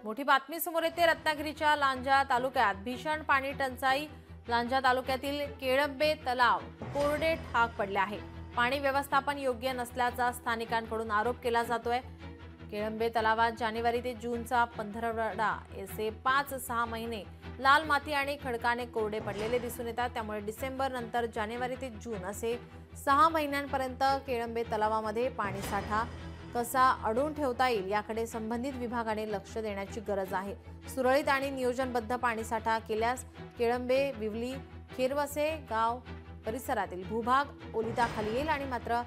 मोठी बातमी समोर येते। रत्नागिरीच्या लांजा तालुक्यात भीषण पाणी टंचाई। लांजा तालुक्यातील केळंबे तलाव कोरडे ठाक पडले आहे। पाणी व्यवस्थापन योग्य नसल्याचा स्थानिकांकडून आरोप केला जातोय। केळंबे तलावात जानेवारी ते जूनचा पंधरवडा असे 5-6 महिने लाल माती आणि खडकाने कोरडे पडलेले दिसून येतात। त्यामुळे डिसेंबर नंतर जानेवारी ते जून असे 6 महिन्यांपर्यंत केळंबे तलावामध्ये पाणीसाठा कसा अडवून ठेवता येईल याकडे संबंधित विभागाने लक्ष देण्याची गरज आहे। सुरळीत आणि नियोजनबद्ध पाणीसाठा केल्यास केळंबे, विवली, खेरवसे गाव परिसरातील भूभाग ओलिताखाली येईल आणि मात्र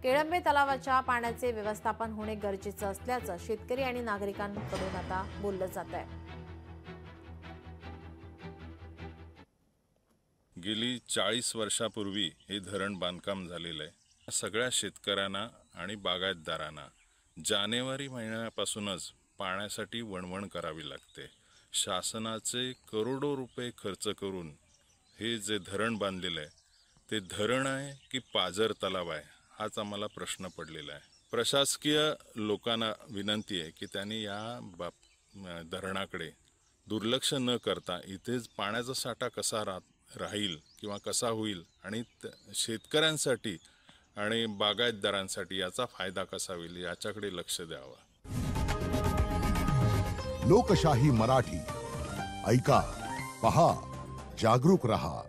केळंबे तलावाच्या पाण्याचे व्यवस्थापन होणे गरजेचे असल्याचं शेतकरी आणि नागरिकांकडून आता बोललं जात आहे। गेली 40 वर्षापूर्वी हे धरण बांधकाम झालेलं आहे। सगळ्या शेतकऱ्यांना आणि बागायतदारांना जानेवारी महिन्यापासूनच पाण्यासाठी वणवण करावी लागते। शासनाचे करोडो रुपये खर्च करून हे जे धरण बांधलेलं आहे ते धरण आहे की पाझर तलाव आहे हाच आम्हाला प्रश्न पडलेला आहे। प्रशासकीय लोकांना विनंती आहे की त्यांनी या धरणाकडे दुर्लक्ष न करता इथेच पाण्याचा साठा कसा राहील किंवा कसा होईल आणि शेतकऱ्यांसाठी आणि बागायतदारांसाठी याचा फायदा कसा होईल याच्याकडे लक्ष द्यावं। लोकशाही मराठी ऐका, पहा, जागरूक रहा।